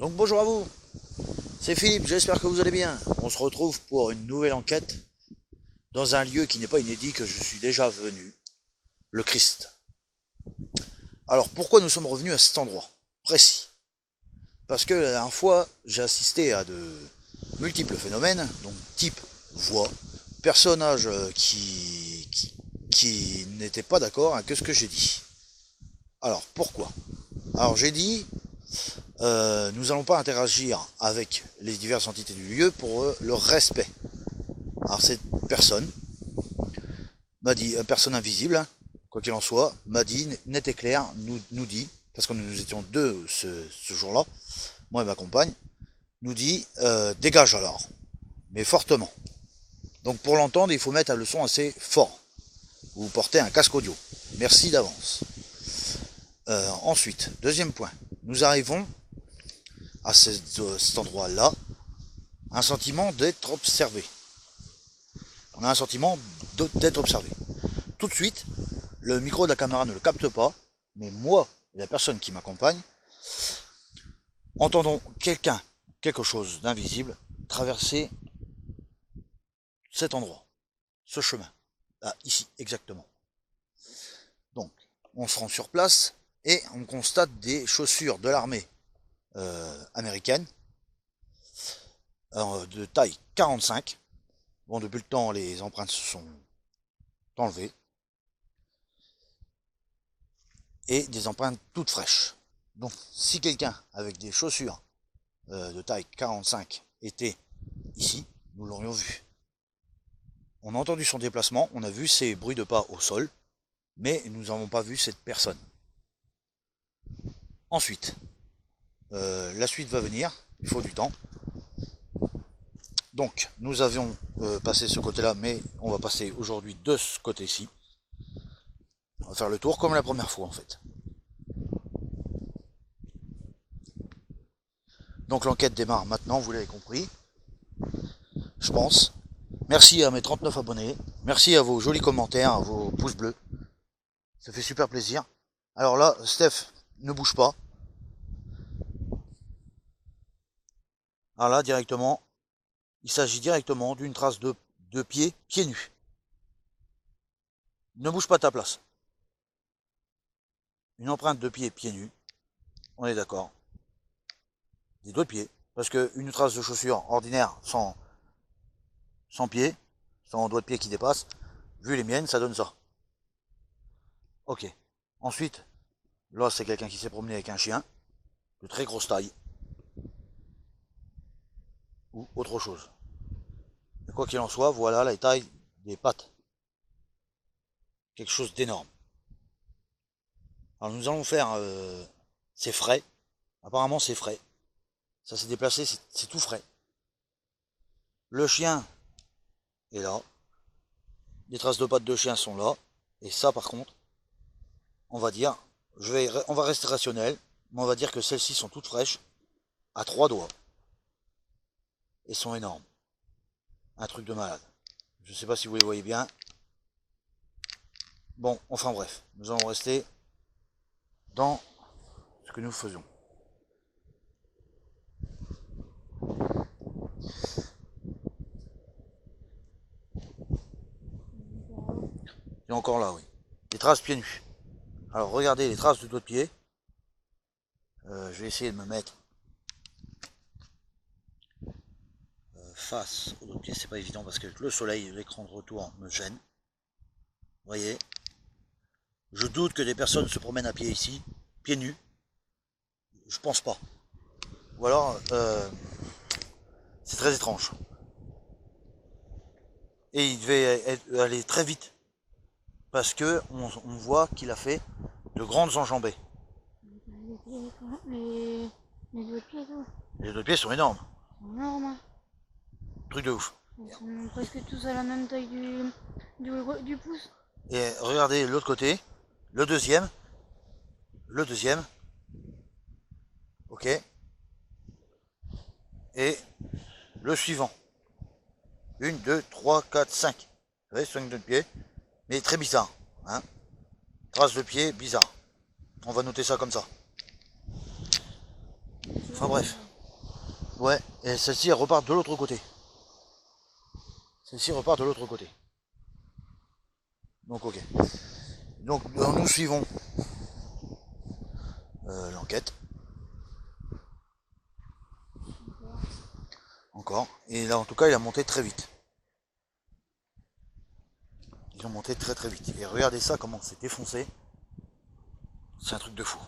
Donc bonjour à vous, c'est Philippe, j'espère que vous allez bien. On se retrouve pour une nouvelle enquête dans un lieu qui n'est pas inédit, que je suis déjà venu, le Christ. Alors pourquoi nous sommes revenus à cet endroit précis? Parce que la dernière fois, j'ai assisté à de multiples phénomènes, donc type voix, personnages qui n'étaient pas d'accord avec ce que j'ai dit. Alors pourquoi? Alors j'ai dit, nous n'allons pas interagir avec les diverses entités du lieu pour le respect. Alors cette personne m'a dit, personne invisible, hein, quoi qu'il en soit, m'a dit, net et clair, nous dit, parce que nous étions deux ce jour-là, moi et ma compagne, nous dit, dégage alors, mais fortement. Donc pour l'entendre, il faut mettre le son assez fort. Vous portez un casque audio. Merci d'avance. Ensuite, deuxième point, nous arrivons à cet endroit-là, un sentiment d'être observé. On a un sentiment d'être observé. Tout de suite, le micro de la caméra ne le capte pas, mais moi et la personne qui m'accompagne entendons quelque chose d'invisible, traverser cet endroit, ce chemin, là, ici, exactement. Donc, on se rend sur place et on constate des chaussures de l'armée américaine de taille 45. Bon, depuis le temps, les empreintes se sont enlevées. Et des empreintes toutes fraîches. Donc, si quelqu'un avec des chaussures de taille 45 était ici, nous l'aurions vu. On a entendu son déplacement, on a vu ses bruits de pas au sol, mais nous n'avons pas vu cette personne. Ensuite, la suite va venir, il faut du temps. Donc, nous avions passé ce côté-là, mais on va passer aujourd'hui de ce côté-ci. On va faire le tour comme la première fois en fait. Donc l'enquête démarre maintenant, vous l'avez compris. Je pense. Merci à mes 39 abonnés. Merci à vos jolis commentaires, à vos pouces bleus. Ça fait super plaisir. Alors là, Steph, ne bouge pas. Alors là, directement, il s'agit directement d'une trace de pied, pieds nus. Ne bouge pas ta place. Une empreinte de pied, pieds nus. On est d'accord. Des doigts de pied. Parce qu'une trace de chaussure ordinaire sans pied, sans doigt de pied qui dépasse, vu les miennes, ça donne ça. Ok. Ensuite, là, c'est quelqu'un qui s'est promené avec un chien de très grosse taille. Ou autre chose. Mais quoi qu'il en soit, voilà la taille des pattes. Quelque chose d'énorme. Alors nous allons faire c'est frais. Apparemment c'est frais. Ça s'est déplacé, c'est tout frais. Le chien est là. Les traces de pattes de chien sont là. Et ça par contre, on va dire, on va rester rationnel, mais on va dire que celles-ci sont toutes fraîches, à 3 doigts. Et sont énormes. Un truc de malade. Je ne sais pas si vous les voyez bien. Bon, enfin bref, nous allons rester dans ce que nous faisons. Et encore là, oui. Des traces pieds nus. Alors regardez les traces de doigts de pied. Je vais essayer de me mettre face au doigt de pied. C'est pas évident parce que le soleil, l'écran de retour me gêne. Vous voyez. Je doute que des personnes se promènent à pied ici, pieds nus. Je pense pas. Ou alors, c'est très étrange. Et il devait aller très vite. Parce que on voit qu'il a fait de grandes enjambées. Les deux pieds, là. Les deux pieds sont énormes. C'est énorme. Hein. Truc de ouf. Ils sont presque tous à la même taille du pouce. Et regardez l'autre côté. Le deuxième. Le deuxième. Ok. Et le suivant. 1, 2, 3, 4, 5. Vous voyez, 5 de pied. Mais très bizarre. Hein, trace de pied bizarre. On va noter ça comme ça. Enfin bref. Ouais, et celle-ci elle repart de l'autre côté. Celle-ci repart de l'autre côté. Donc ok. Donc nous suivons l'enquête. Encore. Et là en tout cas il a monté très vite. Ils ont monté très très vite. Et regardez ça comment c'est défoncé. C'est un truc de fou.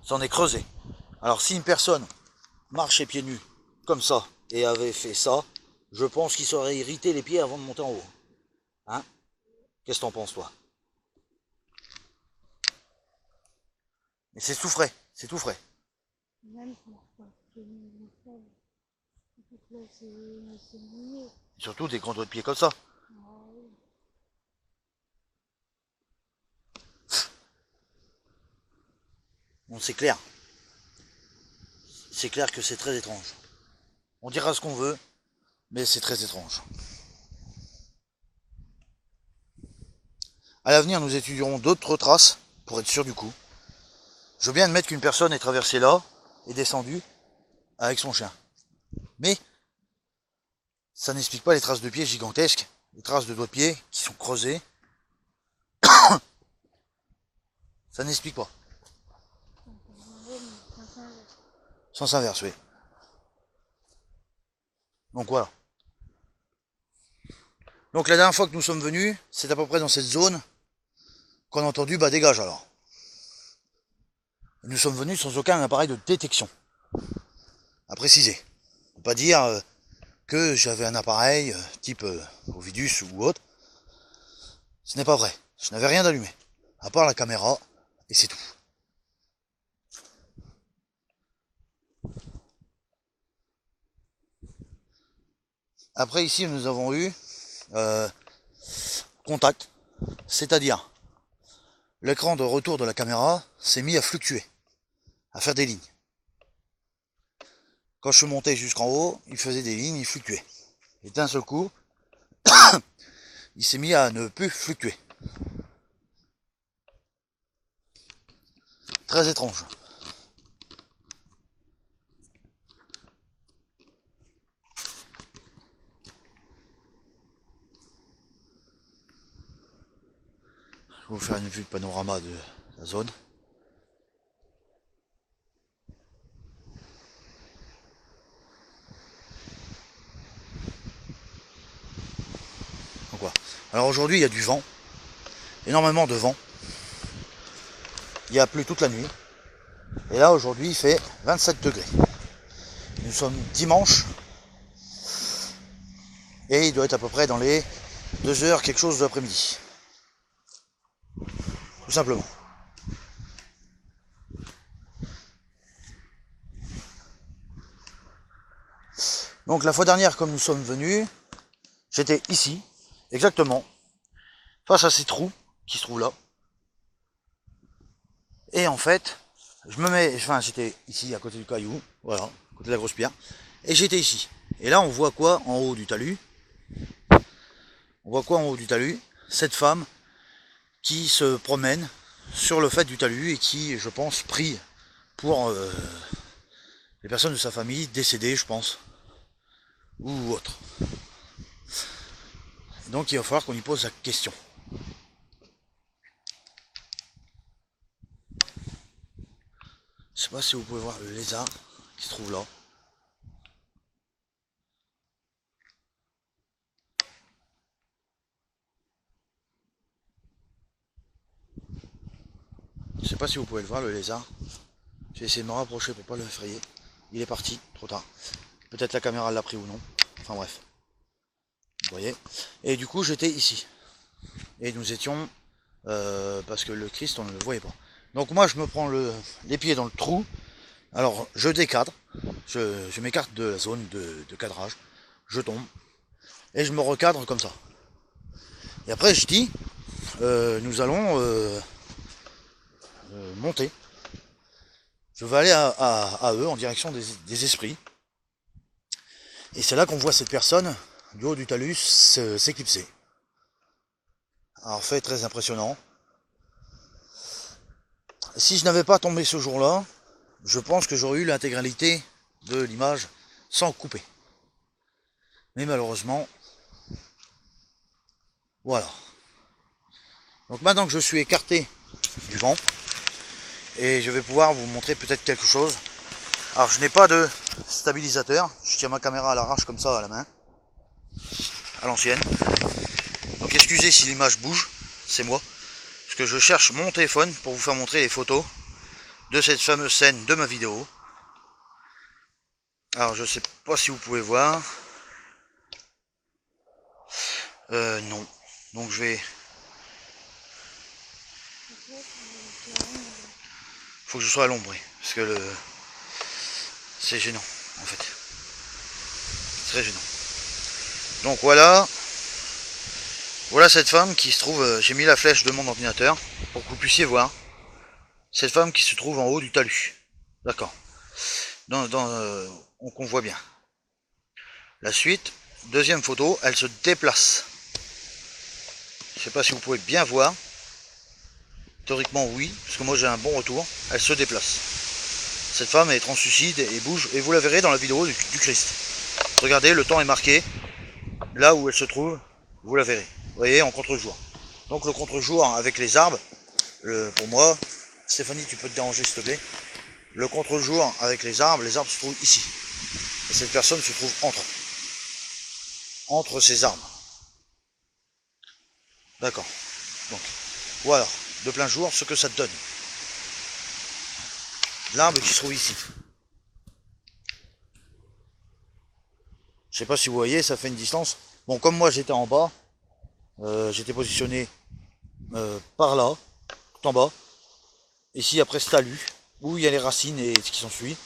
Ça en est creusé. Alors si une personne marchait pieds nus comme ça et avait fait ça, je pense qu'il serait irrité les pieds avant de monter en haut. Hein? Qu'est-ce que t'en penses toi? Mais c'est tout frais, c'est tout frais. Même pour là, c'est mouillé. Surtout des grands doigts de pied comme ça. Ah oui. Bon, c'est clair. C'est clair que c'est très étrange. On dira ce qu'on veut, mais c'est très étrange. À l'avenir, nous étudierons d'autres traces pour être sûr du coup. Je veux bien admettre qu'une personne est traversée là et descendue avec son chien. Mais ça n'explique pas les traces de pieds gigantesques, les traces de doigts de pied qui sont creusées. Ça n'explique pas. Sens inverse, oui. Donc voilà. Donc la dernière fois que nous sommes venus, c'est à peu près dans cette zone qu'on a entendu bah dégage alors. Nous sommes venus sans aucun appareil de détection. À préciser. Ne pas dire que j'avais un appareil type Ovidus ou autre. Ce n'est pas vrai. Je n'avais rien d'allumé. À part la caméra, et c'est tout. Après ici nous avons eu contact, c'est-à-dire l'écran de retour de la caméra s'est mis à fluctuer, à faire des lignes. Quand je montais jusqu'en haut, il faisait des lignes, il fluctuait. Et d'un seul coup, il s'est mis à ne plus fluctuer. Très étrange. Je vais vous faire une vue de panorama de la zone. Donc, voilà. Alors aujourd'hui il y a du vent, énormément de vent. Il a plu toute la nuit. Et là aujourd'hui il fait 27 degrés. Nous sommes dimanche. Et il doit être à peu près dans les 2 heures quelque chose de l'après-midi. Tout simplement. Donc la fois dernière comme nous sommes venus, j'étais ici, exactement, face à ces trous qui se trouvent là. Et en fait, j'étais ici à côté du caillou, voilà, à côté de la grosse pierre, et j'étais ici. Et là on voit quoi en haut du talus? On voit quoi en haut du talus? Cette femme qui se promène sur le fait du talus et qui, je pense, prie pour les personnes de sa famille décédées, je pense, ou autres. Donc il va falloir qu'on y pose la question. Je sais pas si vous pouvez voir le lézard qui se trouve là. Je sais pas si vous pouvez le voir le lézard. J'ai essayé de me rapprocher pour pas le effrayer. Il est parti, trop tard. Peut-être la caméra l'a pris ou non. Enfin bref. Vous voyez. Et du coup j'étais ici. Et nous étions parce que le Christ on ne le voyait pas. Donc moi je me prends les pieds dans le trou. Alors je décadre. Je m'écarte de la zone de cadrage. Je tombe. Et je me recadre comme ça. Et après je dis nous allons monter. Je vais aller à eux en direction des esprits. Et c'est là qu'on voit cette personne du haut du talus s'éclipser. Alors fait très impressionnant. Si je n'avais pas tombé ce jour-là, je pense que j'aurais eu l'intégralité de l'image sans couper. Mais malheureusement, voilà. Donc maintenant que je suis écarté du vent, et je vais pouvoir vous montrer peut-être quelque chose. Alors je n'ai pas de stabilisateur, je tiens ma caméra à l'arrache comme ça à la main, à l'ancienne. Donc excusez si l'image bouge, c'est moi. Parce que je cherche mon téléphone pour vous faire montrer les photos de cette fameuse scène de ma vidéo. Alors je sais pas si vous pouvez voir. Non. Donc je vais... Faut que je sois à l'ombre, parce que c'est gênant en fait. Très gênant. Donc voilà. Voilà cette femme qui se trouve, j'ai mis la flèche de mon ordinateur pour que vous puissiez voir. Cette femme qui se trouve en haut du talus. D'accord. Donc on voit bien. La suite, deuxième photo, elle se déplace. Je ne sais pas si vous pouvez bien voir. Théoriquement oui, parce que moi j'ai un bon retour. Elle se déplace. Cette femme est translucide et bouge, et vous la verrez dans la vidéo du Christ. Regardez, le temps est marqué. Là où elle se trouve, vous la verrez. Vous voyez, en contre-jour. Donc le contre-jour avec les arbres, pour moi, Stéphanie, tu peux te déranger s'il te plaît. Le contre-jour avec les arbres se trouvent ici. Et cette personne se trouve entre ces arbres. D'accord. Donc, voilà, de plein jour, ce que ça te donne. L'arbre qui se trouve ici. Je sais pas si vous voyez, ça fait une distance. Bon, comme moi j'étais en bas, j'étais positionné par là, tout en bas. Ici après ce talus, où il y a les racines et ce qui s'ensuit.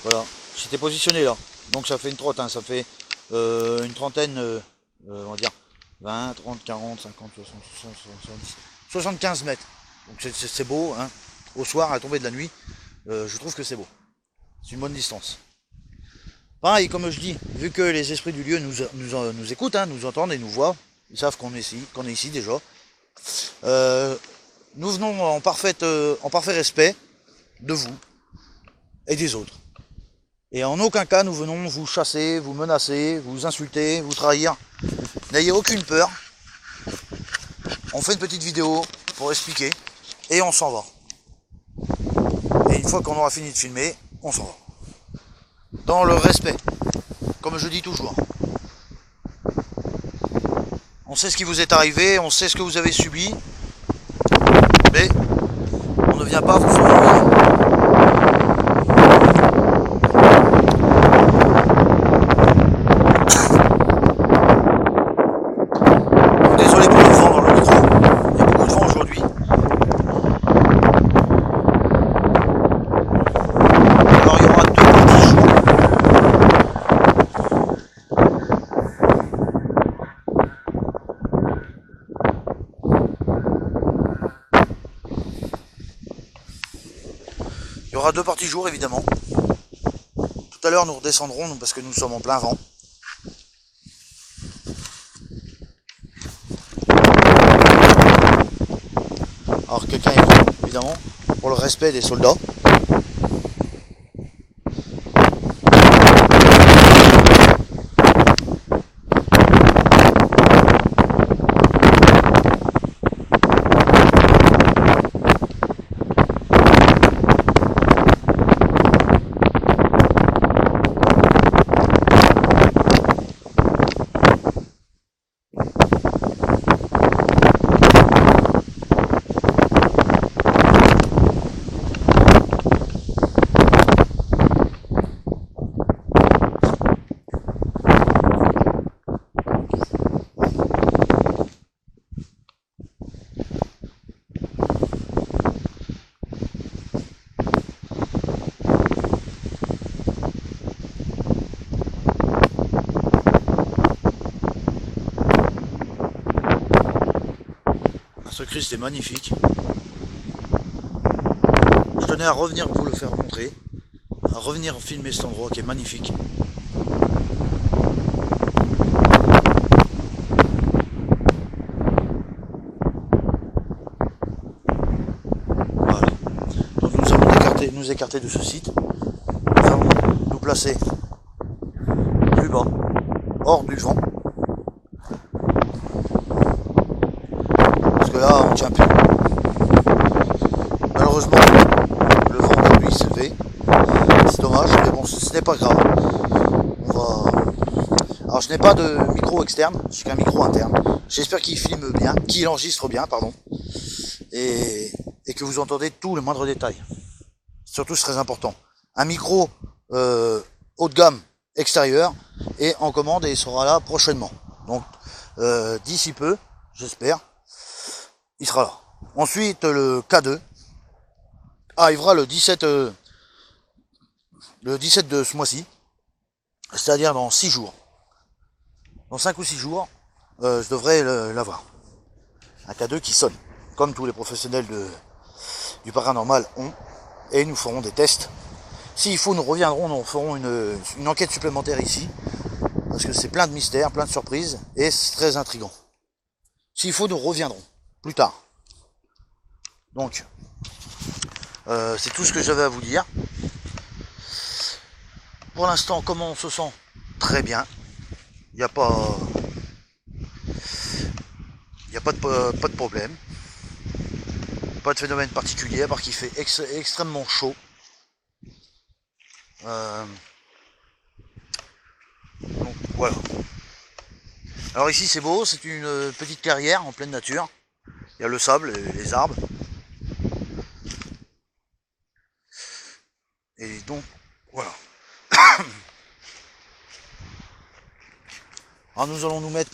Voilà, j'étais positionné là. Donc ça fait une trotte, hein, ça fait une trentaine, on va dire 20, 30, 40, 50, 60, 60, 70, 75 mètres. Donc c'est beau, hein. Au soir, à la tombée de la nuit, je trouve que c'est beau. C'est une bonne distance. Pareil, comme je dis, vu que les esprits du lieu nous écoutent, hein, nous entendent et nous voient, ils savent qu'on est ici déjà. Nous venons en parfait respect de vous et des autres. Et en aucun cas nous venons vous chasser, vous menacer, vous insulter, vous trahir. N'ayez aucune peur. On fait une petite vidéo pour expliquer et on s'en va. Et une fois qu'on aura fini de filmer, on s'en va. Dans le respect, comme je dis toujours. On sait ce qui vous est arrivé, on sait ce que vous avez subi, mais on ne vient pas vous faire vivre. Désolé pour le vent dans le micro, il y a beaucoup de vent aujourd'hui. Alors il y aura deux parties chaudes. Il y aura deux parties jour évidemment. Tout à l'heure nous redescendrons parce que nous sommes en plein vent. Alors quelqu'un est venu évidemment pour le respect des soldats. Ce Christ est magnifique. Je tenais à revenir vous le faire montrer, à revenir filmer cet endroit qui est magnifique. Voilà. Donc nous écarter de ce site. Nous allons nous placer plus bas, hors du vent. Parce que là, on ne tient plus. Malheureusement, le vent de lui s'est levé. C'est dommage, mais bon, ce n'est pas grave. Alors, je n'ai pas de micro externe, j'ai qu'un micro interne. J'espère qu'il filme bien, qu'il enregistre bien, pardon. Et que vous entendez tout le moindre détail. Surtout, c'est très important. Un micro haut de gamme extérieur et en commande et il sera là prochainement. Donc, d'ici peu, j'espère, il sera là. Ensuite, le K2 arrivera le 17 de ce mois-ci, c'est-à-dire dans 6 jours. Dans 5 ou 6 jours, je devrais l'avoir. Un K2 qui sonne, comme tous les professionnels du paranormal ont, et nous ferons des tests. S'il faut, nous reviendrons, nous ferons une enquête supplémentaire ici, parce que c'est plein de mystères, plein de surprises, et c'est très intriguant. S'il faut, nous reviendrons, plus tard. Donc, c'est tout ce que j'avais à vous dire. Pour l'instant, comment on se sent? Très bien. Il n'y a pas de problème. Pas de phénomène particulier, à part qu'il fait extrêmement chaud. Donc voilà. Alors ici c'est beau, c'est une petite clairière en pleine nature. Il y a le sable, les arbres. Et donc voilà. Alors nous allons nous mettre,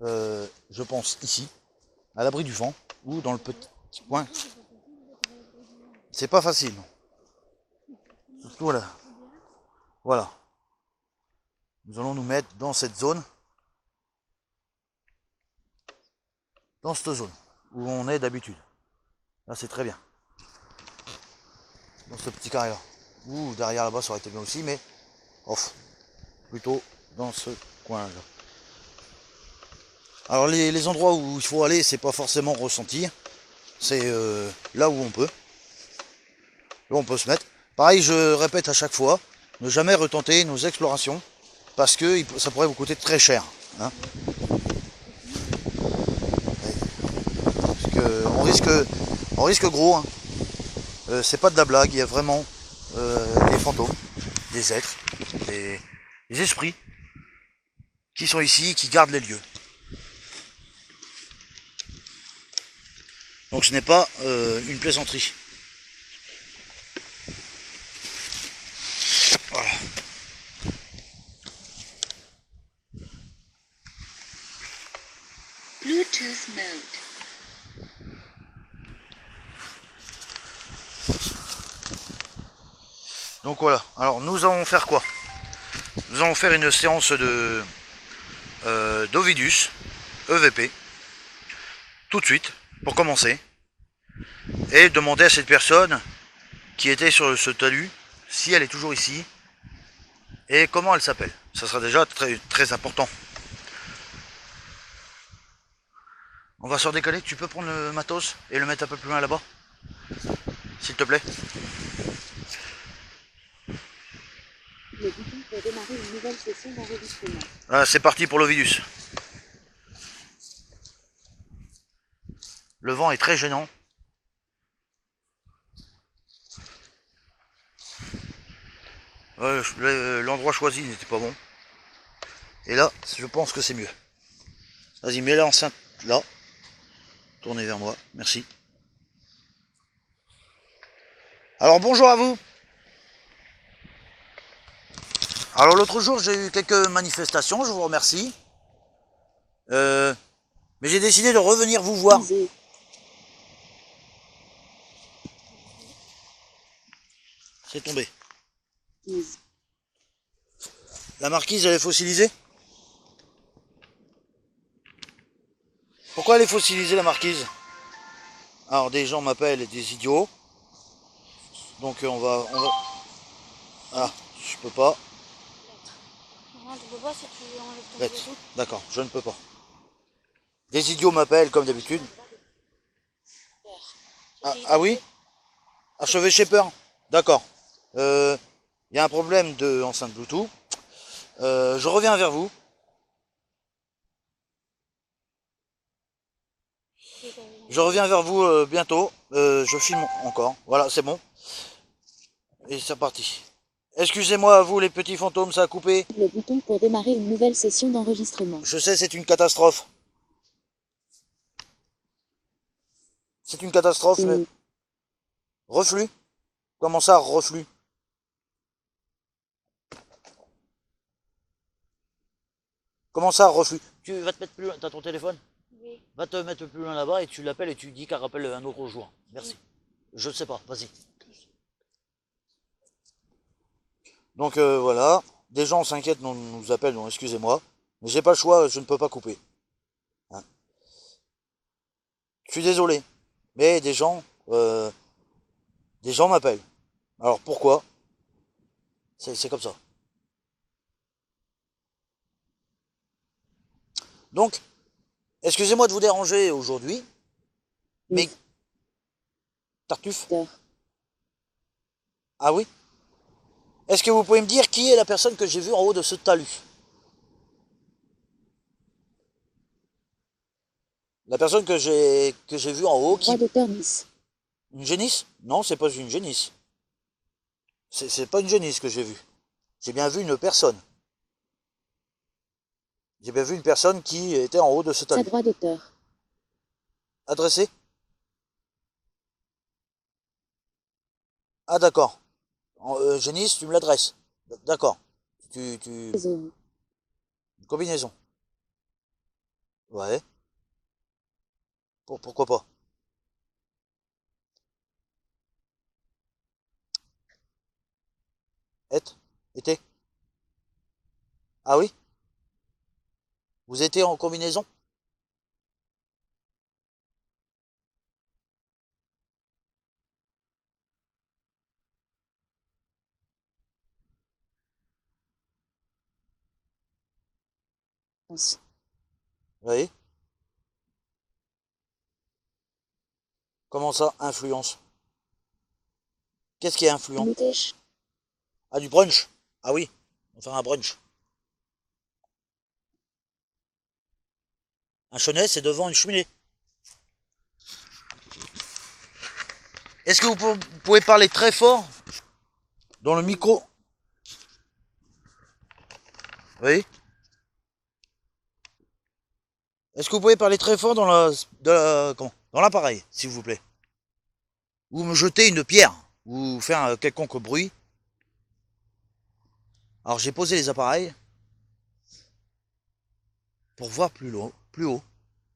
je pense ici, à l'abri du vent, ou dans le petit coin. C'est pas facile. Surtout là. Voilà. Nous allons nous mettre dans cette zone. Dans cette zone où on est d'habitude. Là c'est très bien. Dans ce petit carré là. Ou derrière là-bas ça aurait été bien aussi, mais off. Plutôt dans ce coin là. Alors les endroits où il faut aller, c'est pas forcément ressentir. C'est là où on peut. Là où on peut se mettre. Pareil, je répète à chaque fois, ne jamais retenter nos explorations, parce que ça pourrait vous coûter très cher. Hein. Parce que on risque gros. Hein. C'est pas de la blague, il y a vraiment des fantômes, des êtres, des esprits qui sont ici, qui gardent les lieux. Donc ce n'est pas une plaisanterie. Voilà. Bluetooth mode. Donc voilà, alors nous allons faire quoi? Nous allons faire une séance de d'Ovidus, EVP, tout de suite, pour commencer, et demander à cette personne qui était sur ce talus, si elle est toujours ici, et comment elle s'appelle. Ça sera déjà très, très important. On va se redécaler, tu peux prendre le matos et le mettre un peu plus loin là-bas, s'il te plaît. Le bouton pour démarrer une nouvelle session d'enregistrement. Voilà, c'est parti pour l'Ovidus. Le vent est très gênant. L'endroit choisi n'était pas bon. Et là, je pense que c'est mieux. Vas-y, mets l'enceinte là. Tournez vers moi, merci. Alors bonjour à vous. Alors l'autre jour j'ai eu quelques manifestations, je vous remercie. Mais j'ai décidé de revenir vous voir. C'est tombé. La marquise elle est fossilisée? Pourquoi elle est fossilisée la marquise? Alors des gens m'appellent des idiots. Donc on va... Ah, je peux pas. Non, tu peux pas si tu enlèves ton téléphone. D'accord, je ne peux pas. Des idiots m'appellent comme d'habitude. Ah oui? Archevêché Peur. D'accord. Il y a un problème de enceinte Bluetooth. Je reviens vers vous. Je reviens vers vous bientôt. Je filme encore. Voilà, c'est bon. Et c'est parti. Excusez-moi à vous les petits fantômes, ça a coupé. Le bouton pour démarrer une nouvelle session d'enregistrement. Je sais, c'est une catastrophe. C'est une catastrophe, mais... Reflux? Comment ça, reflux? Comment ça, reflux? Tu vas te mettre plus loin, t'as ton téléphone? Oui. Va te mettre plus loin là-bas et tu l'appelles et tu dis qu'elle rappelle un autre jour. Merci. Je ne sais pas, vas-y. Donc voilà, des gens s'inquiètent, nous appellent, donc excusez-moi. Mais j'ai pas le choix, je ne peux pas couper. Hein. Je suis désolé. Mais des gens m'appellent. Alors pourquoi? C'est comme ça. Donc, excusez-moi de vous déranger aujourd'hui, mais... Tartuffe? Ah oui? Est-ce que vous pouvez me dire qui est la personne que j'ai vue en haut de ce talus? La personne que j'ai vue en haut, qui... Droit d'auteur Nice. Une génisse? Non, c'est pas une génisse. C'est pas une génisse que j'ai vue. J'ai bien vu une personne. J'ai bien vu une personne qui était en haut de ce talus. Sa droit d'auteur. Adressé? Ah d'accord. Génisse, tu me l'adresses. D'accord. Zone. Une combinaison. Ouais. Pourquoi pas? Été? Ah oui? Vous étiez en combinaison? Oui. Comment ça, influence? Qu'est-ce qui est influent? Ah, du brunch? Ah oui, on va faire un brunch. Un chenet, c'est devant une cheminée. Est-ce que vous pouvez parler très fort dans le micro? Oui. Est-ce que vous pouvez parler très fort dans dans l'appareil, s'il vous plaît? Ou me jeter une pierre, ou faire un quelconque bruit. Alors j'ai posé les appareils pour voir plus haut.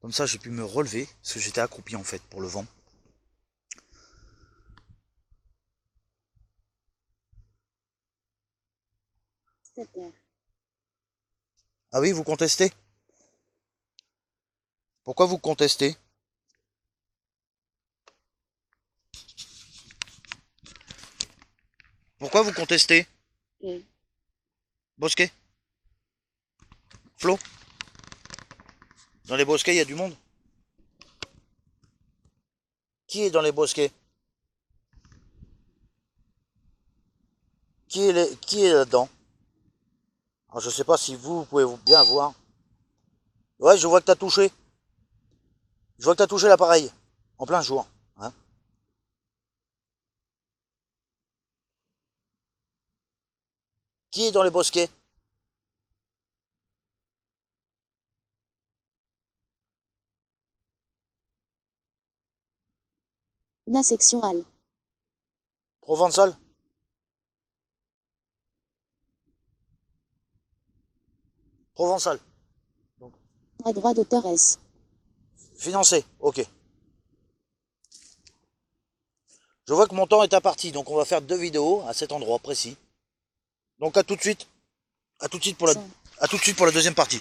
Comme ça j'ai pu me relever, parce que j'étais accroupi en fait pour le vent. Ah oui, vous contestez? Pourquoi vous contestez? Pourquoi vous contestez? Bosquet? Flo? Dans les bosquets, il y a du monde? Qui est dans les bosquets? Qui est là-dedans? Alors, je sais pas si vous pouvez bien voir. Ouais, je vois que t'as touché. Je vois que t'as touché l'appareil. En plein jour. Hein. Qui est dans les bosquets? La section Al. Provençal? Provençal. À droit d'auteur S. Financé. Ok. Je vois que mon temps est imparti, donc on va faire 2 vidéos à cet endroit précis. Donc à tout de suite. À tout de suite pour la deuxième partie.